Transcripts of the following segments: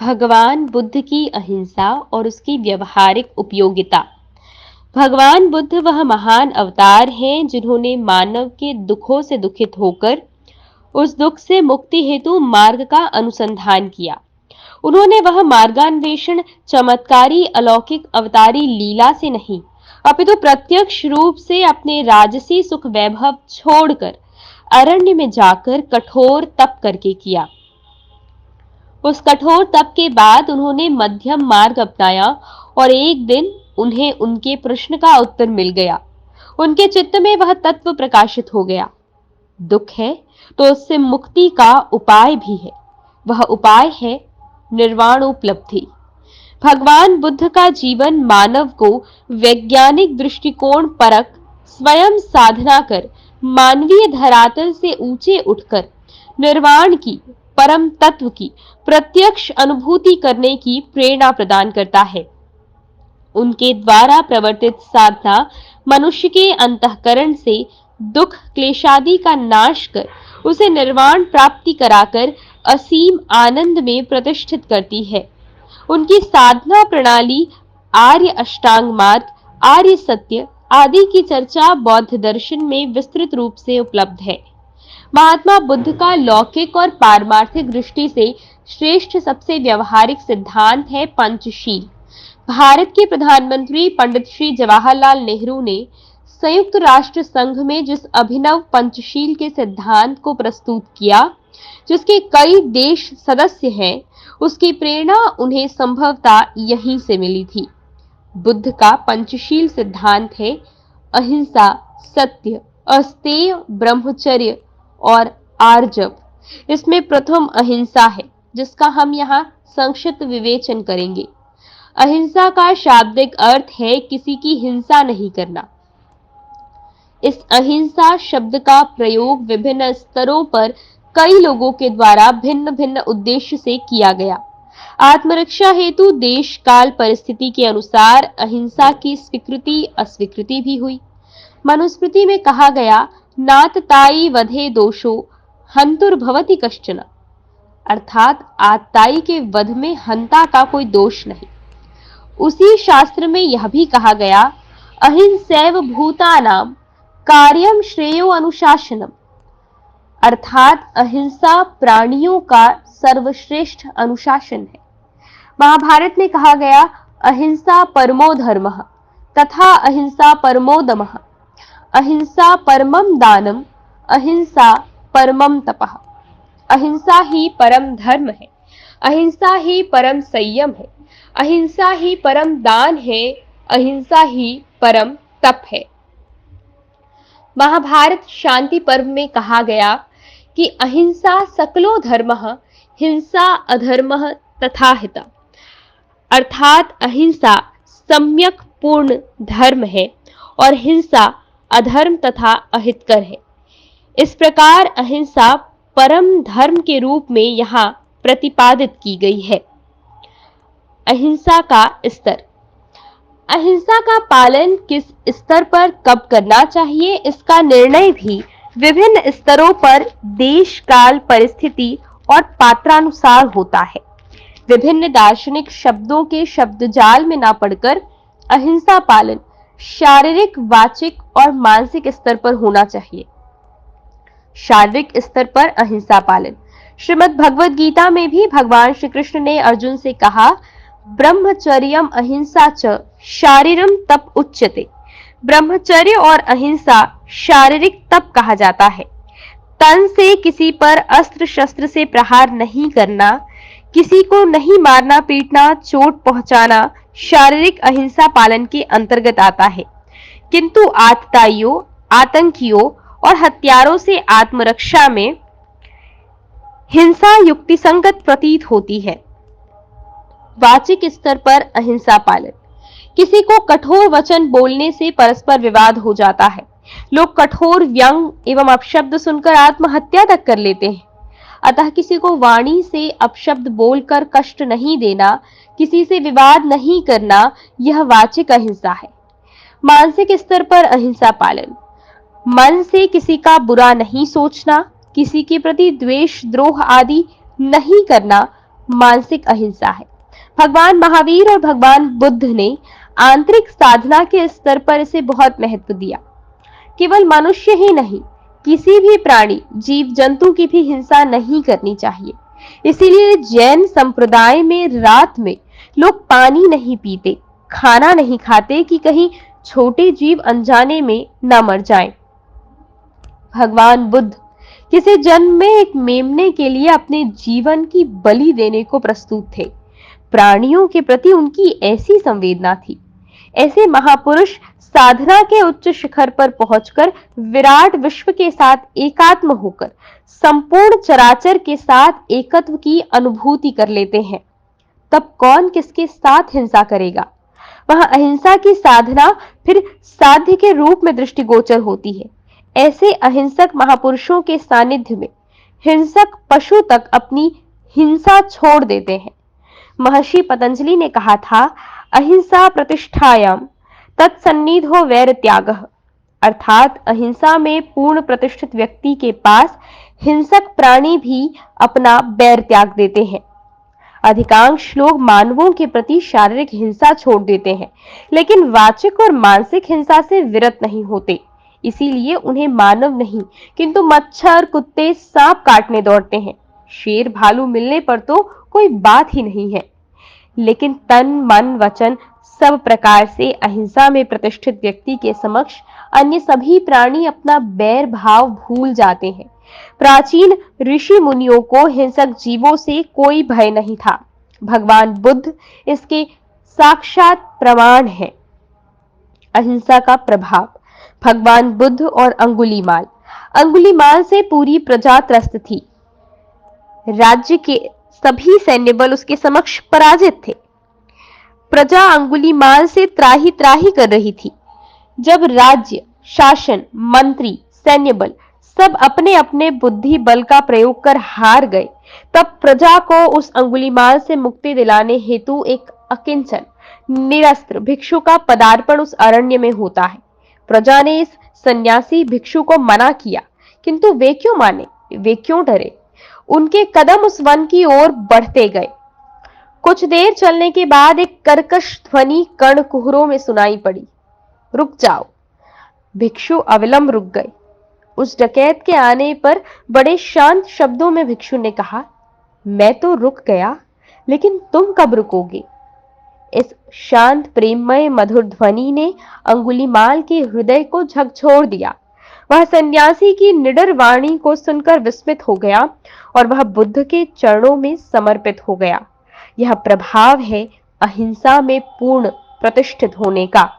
भगवान बुद्ध की अहिंसा और उसकी व्यवहारिक उपयोगिता। भगवान बुद्ध वह महान अवतार हैं जिन्होंने मानव के दुखों से दुखित होकर उस दुख से मुक्ति हेतु मार्ग का अनुसंधान किया। उन्होंने वह मार्गान्वेषण चमत्कारी अलौकिक अवतारी लीला से नहीं, अपितु प्रत्यक्ष रूप से अपने राजसी सुख वैभव छोड़कर अरण्य में जाकर कठोर तप करके किया। उस कठोर तप के बाद उन्होंने मध्यम मार्ग अपनाया और एक दिन उन्हें उनके प्रश्न का उत्तर मिल गया। उनके चित्त में वह तत्व प्रकाशित हो गया, दुख है तो उससे मुक्ति का उपाय भी है। वह उपाय है निर्वाण उपलब्धि। भगवान बुद्ध का जीवन मानव को वैज्ञानिक दृष्टिकोण परक स्वयं साधना कर मानवीय धरातल से ऊंचे उठकर निर्वाण की, परम तत्व की प्रत्यक्ष अनुभूति करने की प्रेरणा प्रदान करता है। उनके द्वारा प्रवर्तित साधना मनुष्य के अंतःकरण से दुख क्लेशादि का नाश कर उसे निर्वाण प्राप्ति कराकर असीम आनंद में प्रतिष्ठित करती है। उनकी साधना प्रणाली आर्य अष्टांग मार्ग, आर्य सत्य आदि की चर्चा बौद्ध दर्शन में विस्तृत रूप से उपलब्ध है। महात्मा बुद्ध का लौकिक और पारमार्थिक दृष्टि से श्रेष्ठ सबसे व्यवहारिक सिद्धांत है पंचशील। भारत के प्रधानमंत्री पंडित श्री जवाहरलाल नेहरू ने संयुक्त राष्ट्र संघ में जिस अभिनव पंचशील के सिद्धांत को प्रस्तुत किया, जिसके कई देश सदस्य हैं, उसकी प्रेरणा उन्हें संभवतः यहीं से मिली थी। बुद्ध का पंचशील सिद्धांत है अहिंसा, सत्य, अस्तेय, ब्रह्मचर्य और आर्जव। इसमें प्रथम अहिंसा है, जिसका हम यहाँ संक्षिप्त विवेचन करेंगे। अहिंसा का शाब्दिक अर्थ है किसी की हिंसा नहीं करना। इस अहिंसा शब्द का प्रयोग विभिन्न स्तरों पर कई लोगों के द्वारा भिन्न भिन्न उद्देश्य से किया गया। आत्मरक्षा हेतु देश काल परिस्थिति के अनुसार अहिंसा की स्वीकृति अस्वीकृति भी हुई। मनुस्मृति में कहा गया, नातताई वधे दोषो हंतुर्भवति कश्चन, अर्थात आतताई के वध में हंता का कोई दोष नहीं। उसी शास्त्र में यह भी कहा गया, अहिंसैव भूतानां कार्यम श्रेयो अनुशासनम, अर्थात अहिंसा प्राणियों का सर्वश्रेष्ठ अनुशासन है। महाभारत में कहा गया, अहिंसा परमो धर्मः तथा अहिंसा परमो दमः, अहिंसा परमम दानम, अहिंसा परमम तपः। अहिंसा ही परम धर्म है, अहिंसा ही परम संयम है, अहिंसा ही परम दान है, अहिंसा ही परम तप है। महाभारत शांति पर्व में कहा गया कि अहिंसा सकलो धर्मः हिंसा अधर्मः तथा हिता, अर्थात अहिंसा सम्यक पूर्ण धर्म है और हिंसा अधर्म तथा अहितकर है। इस प्रकार अहिंसा परम धर्म के रूप में यहाँ प्रतिपादित की गई है। अहिंसा का स्तर। अहिंसा का पालन किस स्तर पर कब करना चाहिए, इसका निर्णय भी विभिन्न स्तरों पर देश काल परिस्थिति और पात्रानुसार होता है। विभिन्न दार्शनिक शब्दों के शब्दजाल में ना पड़कर अहिंसा पालन शारीरिक, वाचिक और मानसिक स्तर पर होना चाहिए। शारीरिक स्तर पर अहिंसा पालन। श्रीमद् भगवद गीता में भी भगवान श्री कृष्ण ने अर्जुन से कहा, ब्रह्मचर्यम अहिंसा च शारीरम तप उच्यते। ब्रह्मचर्य और अहिंसा शारीरिक तप कहा जाता है। तन से किसी पर अस्त्र शस्त्र से प्रहार नहीं करना, किसी को नहीं मारना पीटना, चोट पहुंचाना शारीरिक अहिंसा पालन के अंतर्गत आता है। किंतु आतताइयों, आतंकियों और हत्यारों से आत्मरक्षा में हिंसा युक्तिसंगत प्रतीत होती है। वाचिक स्तर पर अहिंसा पालन। किसी को कठोर वचन बोलने से परस्पर विवाद हो जाता है। लोग कठोर व्यंग एवं अपशब्द सुनकर आत्महत्या तक कर लेते हैं। अतः किसी को वाणी से अपशब्द बोलकर कष्ट नहीं देना, किसी से विवाद नहीं करना, यह वाचिक अहिंसा है। मानसिक स्तर पर अहिंसा पालन। मन से किसी का बुरा नहीं सोचना, किसी के प्रति द्वेष, द्रोह आदि नहीं करना, मानसिक अहिंसा है। भगवान महावीर और भगवान बुद्ध ने आंतरिक साधना के स्तर पर इसे बहुत महत्व दिया। केवल मनुष्य ही नहीं, किसी भी प्राणी, जीव जंतु की भी हिंसा नहीं करनी चाहिए। इसीलिए जैन संप्रदाय में रात में लोग पानी नहीं पीते, खाना नहीं खाते कि कहीं छोटे जीव अनजाने में न मर जाएं। भगवान बुद्ध किसी जन्म में एक मेमने के लिए अपने जीवन की बलि देने को प्रस्तुत थे। प्राणियों के प्रति उनकी ऐसी संवेदना थी। ऐसे महापुरुष साधना के उच्च शिखर पर पहुंचकर विराट विश्व के साथ एकात्म होकर संपूर्ण चराचर के साथ एकत्व की अनुभूति कर लेते हैं। तब कौन किसके साथ हिंसा करेगा? वहां अहिंसा की साधना फिर साध्य के रूप में दृष्टिगोचर होती है। ऐसे अहिंसक महापुरुषों के सानिध्य में हिंसक पशु तक अपनी हिंसा छोड़ देते हैं। महर्षि पतंजलि ने कहा था, अहिंसा प्रतिष्ठायाम तत्सन्निधो वैर त्यागः, अर्थात अहिंसा में पूर्ण प्रतिष्ठित व्यक्ति के पास हिंसक प्राणी भी अपना बैर त्याग देते हैं। अधिकांश लोग मानवों के प्रति शारीरिक हिंसा छोड़ देते हैं, लेकिन वाचिक और मानसिक हिंसा से विरत नहीं होते। इसीलिए उन्हें मानव नहीं, किंतु मच्छर, कुत्ते, सांप काटने दौड़ते हैं। शेर, भालू मिलने पर तो कोई बात ही नहीं है। लेकिन तन, मन, वचन सब प्रकार से अहिंसा में प्रतिष्ठित व्यक्ति के समक्ष अन्य सभी प्राणी अपना बैर भाव भूल जाते हैं। प्राचीन ऋषि मुनियों को हिंसक जीवों से कोई भय नहीं था। भगवान बुद्ध इसके साक्षात प्रमाण है। अहिंसा का प्रभाव। भगवान बुद्ध और अंगुलीमाल से पूरी प्रजा त्रस्त थी। राज्य के सभी सैन्य बल उसके समक्ष पराजित थे। प्रजा अंगुलीमाल से त्राही त्राही कर रही थी। जब राज्य, शासन, मंत्री, सैन्य बल सब अपने अपने बुद्धि बल का प्रयोग कर हार गए, तब प्रजा को उस अंगुलीमाल से मुक्ति दिलाने हेतु एक अकिंचन, निरस्त्र भिक्षु का पदार्पण उस अरण्य में होता है। प्रजा ने इस सन्यासी भिक्षु को मना किया, किंतु वे क्यों माने, वे क्यों डरे? उनके कदम उस वन की ओर बढ़ते गए। कुछ देर चलने के बाद एक कर्कश ध्वनि कर्णकुहरों में सुनाई पड़ी, रुक जाओ। भिक्षु अविलंब रुक गए। उस डकैत के आने पर बड़े शांत शब्दों में भिक्षु ने कहा, मैं तो रुक गया, लेकिन तुम कब रुकोगे? इस शांत, प्रेममय, मधुर ध्वनि ने अंगुलीमाल के हृदय को झकझोर दिया। वह सन्यासी की निडर वाणी को सुनकर विस्मित हो गया और वह बुद्ध के चरणों में समर्पित हो गया। यह प्रभाव है अहिंसा में पूर्ण प्रतिष्ठित होने का।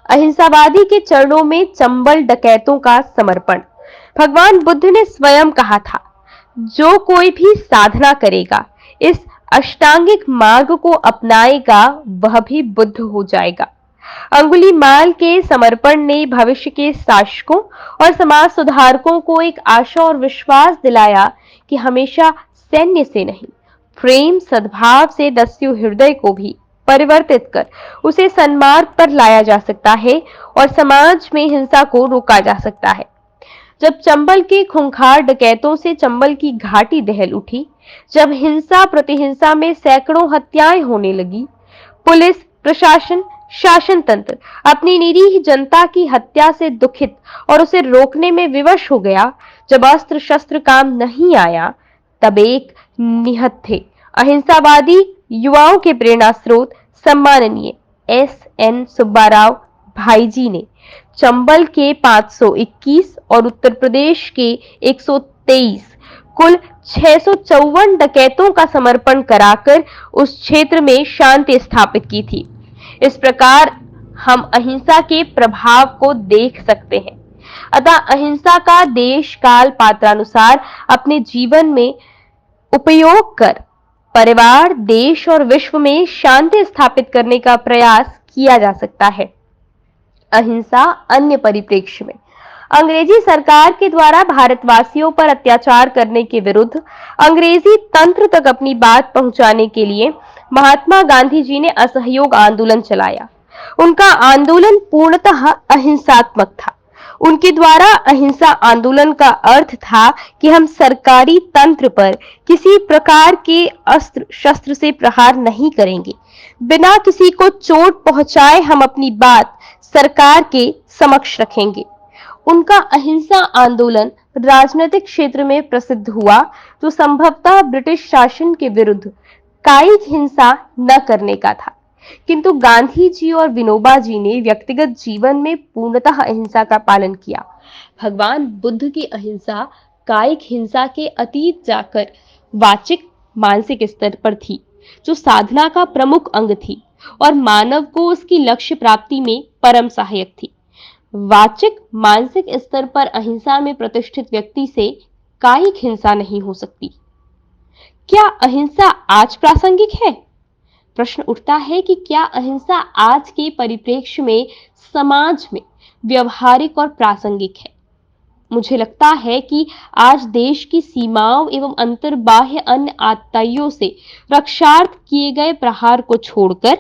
अहिंसावादी के चरणों में चंबल डकैतों का समर्पण। भगवान बुद्ध ने स्वयं कहा था, जो कोई भी साधना करेगा, इस अष्टांगिक मार्ग को अपनाएगा, वह भी बुद्ध हो जाएगा। अंगुलीमाल के समर्पण ने भविष्य के शासकों और समाज सुधारकों को एक आशा और विश्वास दिलाया कि हमेशा सैन्य से नहीं, प्रेम सद्भाव से दस्यु हृदय को भी परिवर्तित कर उसे सन्मार्ग पर लाया जा सकता है और समाज में हिंसा को रोका जा सकता है। जब चंबल के खूंखार डकैतों से चंबल की घाटी दहल उठी, जब हिंसा प्रतिहिंसा में सैकड़ों हत्याएं होने लगी, पुलिस प्रशासन, शासन तंत्र अपनी निरीह जनता की हत्या से दुखित और उसे रोकने में विवश हो गया, जब अस्त्र शस्त्र काम नहीं आया, तब एक निहत थे अहिंसावादी युवाओं के प्रेरणा स्रोत सम्माननीय S.N. सुब्बाराव भाईजी ने चंबल के 521 और उत्तर प्रदेश के 123 कुल 654 डकैतों का समर्पण कराकर उस क्षेत्र में शांति स्थापित की थी। इस प्रकार हम अहिंसा के प्रभाव को देख सकते हैं। अतः अहिंसा का देश काल पात्रानुसार अपने जीवन में उपयोग कर परिवार, देश और विश्व में शांति स्थापित करने का प्रयास किया जा सकता है। अहिंसा अन्य परिप्रेक्ष्य में अंग्रेजी सरकार के द्वारा भारतवासियों पर अत्याचार करने के विरुद्ध अंग्रेजी तंत्र तक अपनी बात पहुंचाने के लिए महात्मा गांधी जी ने असहयोग आंदोलन चलाया। उनका आंदोलन पूर्णतः अहिंसात्मक था। उनके द्वारा अहिंसा आंदोलन का अर्थ था कि हम सरकारी तंत्र पर किसी प्रकार के अस्त्र शस्त्र से प्रहार नहीं करेंगे। बिना किसी को चोट पहुंचाए हम अपनी बात सरकार के समक्ष रखेंगे। उनका अहिंसा आंदोलन राजनीतिक क्षेत्र में प्रसिद्ध हुआ, जो संभवतः ब्रिटिश शासन के विरुद्ध कायिक हिंसा न करने का था। किंतु गांधी जी और विनोबा जी ने व्यक्तिगत जीवन में पूर्णतः अहिंसा का पालन किया। भगवान बुद्ध की अहिंसा कायिक हिंसा के अतीत जाकर वाचिक मानसिक स्तर पर थी, जो साधना का प्रमुख अंग थी और मानव को उसकी लक्ष्य प्राप्ति में परम सहायक थी। वाचिक मानसिक स्तर पर अहिंसा में प्रतिष्ठित व्यक्ति से कायिक हिंसा नहीं हो सकती। क्या अहिंसा आज प्रासंगिक है? प्रश्न उठता है कि क्या अहिंसा आज के परिप्रेक्ष्य में समाज में व्यवहारिक और प्रासंगिक है? मुझे लगता है कि आज देश की सीमाओं एवं अंतर्बाह्य अन्य आतताइयों से रक्षार्थ किए गए प्रहार को छोड़कर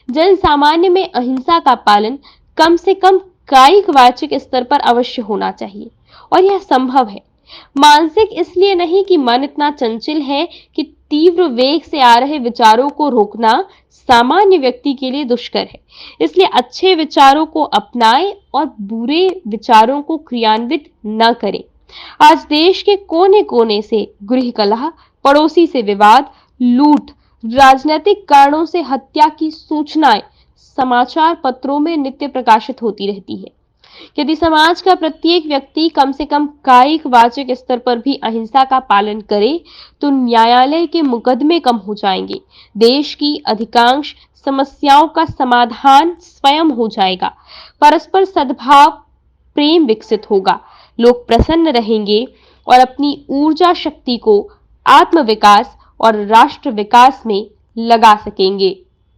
जन सामान्य में अहिंसा का पालन कम से कम कायिक वाचिक स्तर पर अवश्य होना चाहिए, और यह संभव है। मानसिक इसलिए नहीं कि मन इतना चंचल है कि तीव्र वेग से आ रहे विचारों को रोकना सामान्य व्यक्ति के लिए दुष्कर है, इसलिए अच्छे विचारों को अपनाएं और बुरे विचारों को क्रियान्वित न करें। आज देश के कोने कोने से गृह कलह, पड़ोसी से विवाद, लूट, राजनीतिक कारणों से हत्या की सूचनाएं समाचार पत्रों में नित्य प्रकाशित होती रहती है। यदि समाज का प्रत्येक व्यक्ति कम से कम कायिक वाचिक स्तर पर भी अहिंसा का पालन करे तो न्यायालय के मुकदमे कम हो जाएंगे, देश की अधिकांश समस्याओं का समाधान स्वयं हो जाएगा, परस्पर सद्भाव प्रेम विकसित होगा, लोग प्रसन्न रहेंगे और अपनी ऊर्जा शक्ति को आत्म विकास और राष्ट्र विकास में लगा सकेंगे।